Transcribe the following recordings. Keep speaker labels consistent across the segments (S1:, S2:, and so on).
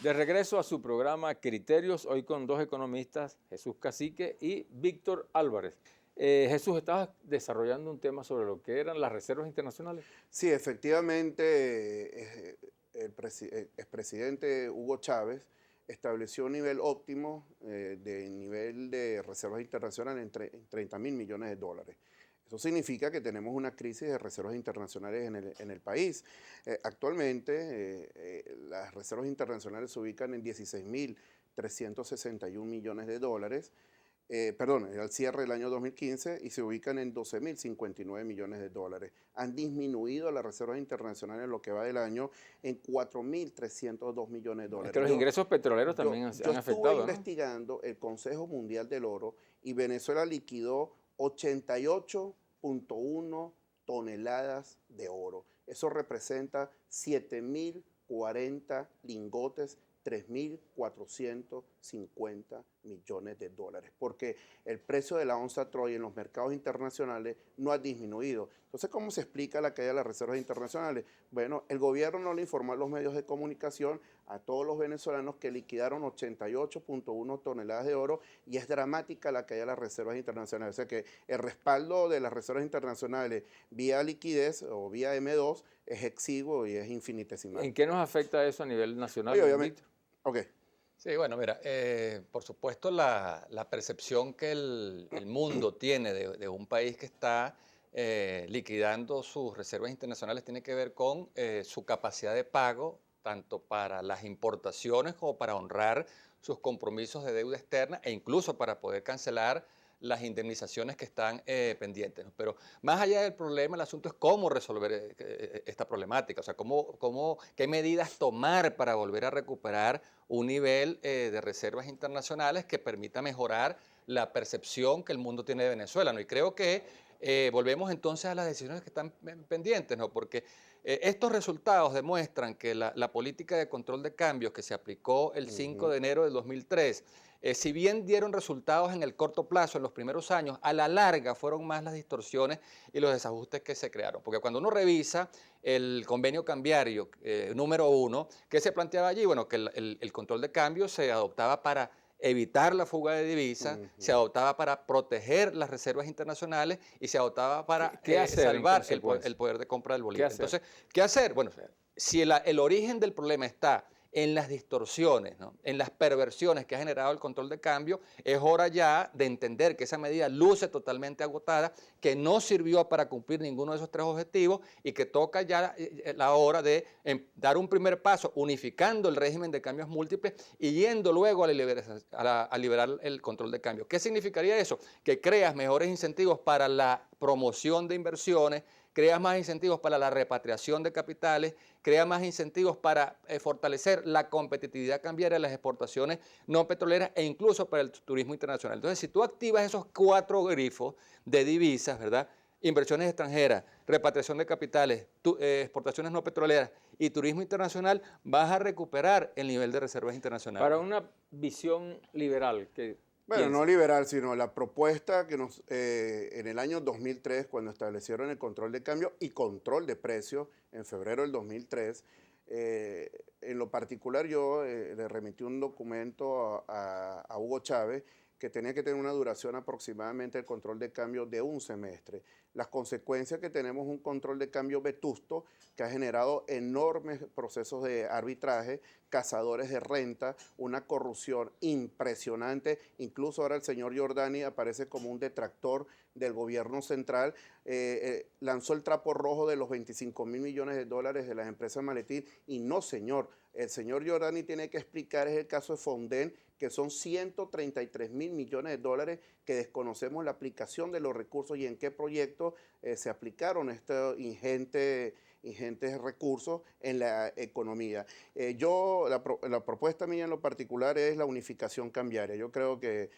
S1: De regreso a su programa Criterios, hoy con dos economistas, Jesús Cacique y Víctor Álvarez. Jesús, estabas desarrollando un tema sobre lo que eran las reservas internacionales.
S2: Sí, efectivamente, el expresidente Hugo Chávez estableció un nivel óptimo de nivel de reservas internacionales en 30.000 millones de dólares. Eso significa que tenemos una crisis de reservas internacionales en el país. Actualmente, las reservas internacionales se ubican en 16.361 millones de dólares. Al cierre del año 2015 y se ubican en 12.059 millones de dólares. Han disminuido las reservas internacionales en lo que va del año en 4.302 millones de dólares.
S1: Es que los ingresos petroleros también han afectado, ¿no?
S2: Yo estuve investigando el Consejo Mundial del Oro y Venezuela liquidó 88.1 toneladas de oro. Eso representa 7.040 lingotes, 3.450 millones de dólares, porque el precio de la onza Troy en los mercados internacionales no ha disminuido. Entonces, ¿cómo se explica la caída de las reservas internacionales? Bueno, el gobierno no le informó a los medios de comunicación, a todos los venezolanos, que liquidaron 88.1 toneladas de oro y es dramática la caída de las reservas internacionales. O sea que el respaldo de las reservas internacionales vía liquidez o vía M2 es exiguo y es infinitesimal.
S1: ¿En qué nos afecta eso a nivel nacional?
S2: Oye, obviamente. Ok.
S3: Sí, bueno, mira, por supuesto la percepción que el mundo tiene de un país que está liquidando sus reservas internacionales tiene que ver con su capacidad de pago, tanto para las importaciones como para honrar sus compromisos de deuda externa e incluso para poder cancelar las indemnizaciones que están pendientes, ¿no? Pero más allá del problema, el asunto es cómo resolver esta problemática, o sea, qué medidas tomar para volver a recuperar un nivel de reservas internacionales que permita mejorar la percepción que el mundo tiene de Venezuela, ¿no? Y creo que volvemos entonces a las decisiones que están pendientes, ¿no? Porque estos resultados demuestran que la política de control de cambios que se aplicó el 5 de enero del 2003, si bien dieron resultados en el corto plazo, en los primeros años, a la larga fueron más las distorsiones y los desajustes que se crearon. Porque cuando uno revisa el convenio cambiario número 1, ¿qué se planteaba allí? Bueno, que el control de cambios se adoptaba para evitar la fuga de divisas, se adoptaba para proteger las reservas internacionales y se adoptaba para salvar el poder de compra del bolívar. Entonces, ¿qué hacer? Bueno, si el origen del problema está en las distorsiones, ¿no?, en las perversiones que ha generado el control de cambio, es hora ya de entender que esa medida luce totalmente agotada, que no sirvió para cumplir ninguno de esos tres objetivos y que toca ya la hora de dar un primer paso unificando el régimen de cambios múltiples y yendo luego a liberar el control de cambio. ¿Qué significaría eso? Que creas mejores incentivos para la promoción de inversiones, creas más incentivos para la repatriación de capitales, crea más incentivos para fortalecer la competitividad cambiaria de las exportaciones no petroleras e incluso para el turismo internacional. Entonces, si tú activas esos 4 grifos de divisas, ¿verdad?, inversiones extranjeras, repatriación de capitales, exportaciones no petroleras y turismo internacional, vas a recuperar el nivel de reservas internacionales.
S1: Para una visión liberal que...
S2: Bueno, no liberal, sino la propuesta que en el año 2003, cuando establecieron el control de cambio y control de precios, en febrero del 2003, en lo particular yo le remití un documento a Hugo Chávez que tenía que tener una duración aproximadamente el control de cambio de un semestre. Las consecuencias que tenemos un control de cambio vetusto que ha generado enormes procesos de arbitraje, cazadores de renta, una corrupción impresionante. Incluso ahora el señor Giordani aparece como un detractor del gobierno central. Lanzó el trapo rojo de los 25.000 millones de dólares de las empresas Maletín y no, señor. El señor Giordani tiene que explicar, es el caso de Fonden, que son 133.000 millones de dólares que desconocemos la aplicación de los recursos y en qué proyectos se aplicaron estos ingentes recursos en la economía. La propuesta mía en lo particular es la unificación cambiaria. Yo creo que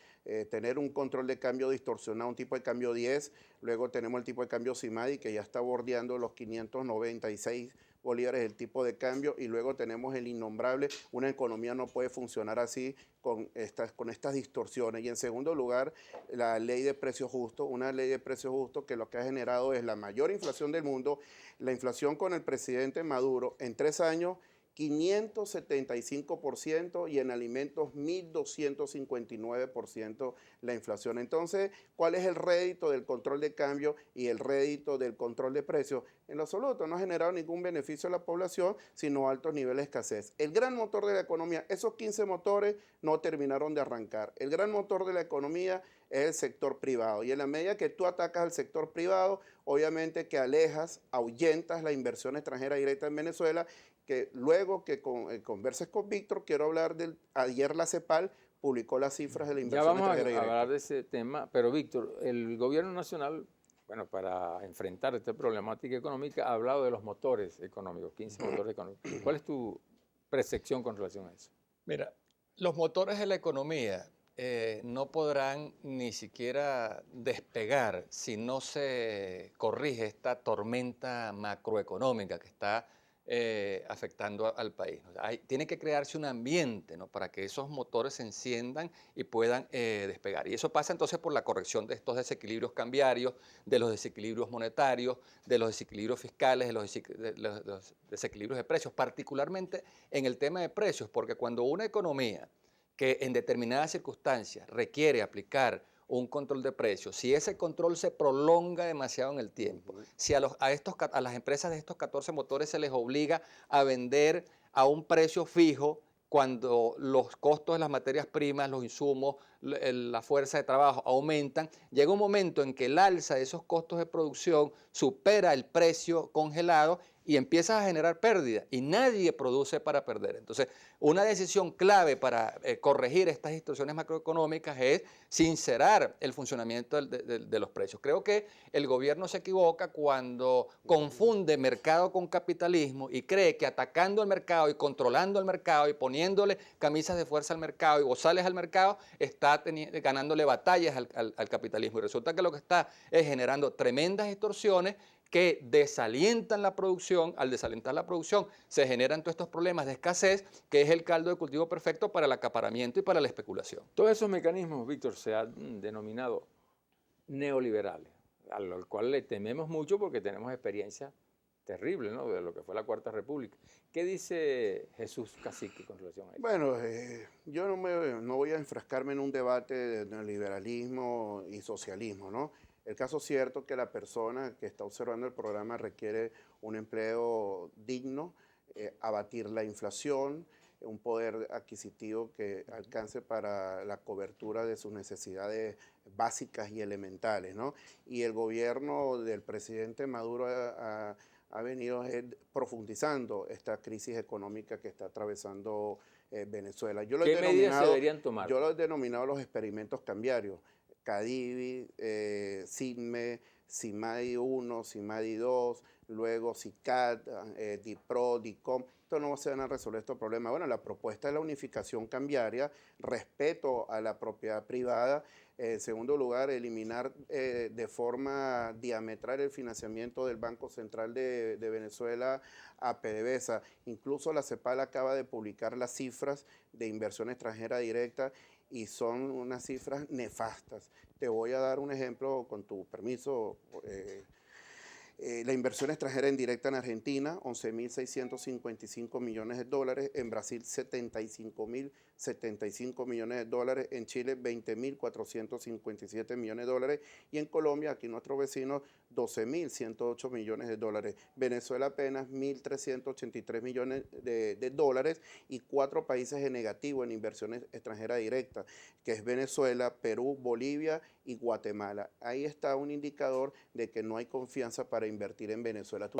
S2: tener un control de cambio distorsionado, un tipo de cambio 10, luego tenemos el tipo de cambio CIMADI que ya está bordeando los 596 bolívares el tipo de cambio y luego tenemos el innombrable. Una economía no puede funcionar así con estas distorsiones. Y en segundo lugar, la ley de precios justos, una ley de precios justos que lo que ha generado es la mayor inflación del mundo, la inflación con el presidente Maduro en 3 años, 575% y en alimentos 1.259% la inflación. Entonces, ¿cuál es el rédito del control de cambio y el rédito del control de precios? En lo absoluto, no ha generado ningún beneficio a la población, sino altos niveles de escasez. El gran motor de la economía, esos 15 motores no terminaron de arrancar. El gran motor de la economía es el sector privado. Y en la medida que tú atacas al sector privado, obviamente que alejas, ahuyentas la inversión extranjera directa en Venezuela, que luego que converses con Víctor, quiero hablar ayer la CEPAL publicó las cifras de la inversión extranjera directa.
S1: Ya vamos a hablar de ese tema, pero Víctor, el gobierno nacional, bueno, para enfrentar esta problemática económica, ha hablado de los motores económicos, 15 motores económicos. ¿Cuál es tu percepción con relación a eso?
S3: Mira, los motores de la economía no podrán ni siquiera despegar si no se corrige esta tormenta macroeconómica que está afectando al país. O sea, tiene que crearse un ambiente, ¿no?, para que esos motores se enciendan y puedan despegar. Y eso pasa entonces por la corrección de estos desequilibrios cambiarios, de los desequilibrios monetarios, de los desequilibrios fiscales, de los desequilibrios de precios, particularmente en el tema de precios, porque cuando una economía que en determinadas circunstancias requiere aplicar un control de precios, si ese control se prolonga demasiado en el tiempo, si a las empresas de estos 14 motores se les obliga a vender a un precio fijo cuando los costos de las materias primas, los insumos, la fuerza de trabajo aumentan, llega un momento en que el alza de esos costos de producción supera el precio congelado y empiezas a generar pérdidas y nadie produce para perder. Entonces, una decisión clave para corregir estas distorsiones macroeconómicas es sincerar el funcionamiento de los precios. Creo que el gobierno se equivoca cuando confunde mercado con capitalismo y cree que atacando el mercado y controlando el mercado y poniéndole camisas de fuerza al mercado y bozales al mercado, está ganándole batallas al capitalismo. Y resulta que lo que está es generando tremendas distorsiones que desalientan la producción. Al desalentar la producción se generan todos estos problemas de escasez, que es el caldo de cultivo perfecto para el acaparamiento y para la especulación.
S1: Todos esos mecanismos, Víctor, se han denominado neoliberales, al cual le tememos mucho porque tenemos experiencia terrible, ¿no?, de lo que fue la Cuarta República. ¿Qué dice Jesús Cacique con relación a eso?
S2: Bueno, yo no voy a enfrascarme en un debate de neoliberalismo y socialismo, ¿no? El caso cierto que la persona que está observando el programa requiere un empleo digno, abatir la inflación, un poder adquisitivo que alcance para la cobertura de sus necesidades básicas y elementales, ¿no? Y el gobierno del presidente Maduro ha venido profundizando esta crisis económica que está atravesando Venezuela.
S1: ¿Qué medidas se deberían tomar?
S2: Yo lo he denominado los experimentos cambiarios. CADIVI, CINME, CIMADI 1, CIMADI 2, luego CICAT, DIPRO, DICOM. Esto no se van a resolver estos problemas. Bueno, la propuesta es la unificación cambiaria, respeto a la propiedad privada. En segundo lugar, eliminar de forma diametral el financiamiento del Banco Central de Venezuela a PDVSA. Incluso la CEPAL acaba de publicar las cifras de inversión extranjera directa y son unas cifras nefastas. Te voy a dar un ejemplo, con tu permiso. La inversión extranjera indirecta en Argentina, 11.655 millones de dólares, en Brasil 75.075 millones de dólares, en Chile 20.457 millones de dólares y en Colombia, aquí nuestro vecino, 12.108 millones de dólares. Venezuela apenas 1.383 millones de dólares y 4 países en negativo en inversiones extranjeras directas, que es Venezuela, Perú, Bolivia y Guatemala. Ahí está un indicador de que no hay confianza para invertir en Venezuela.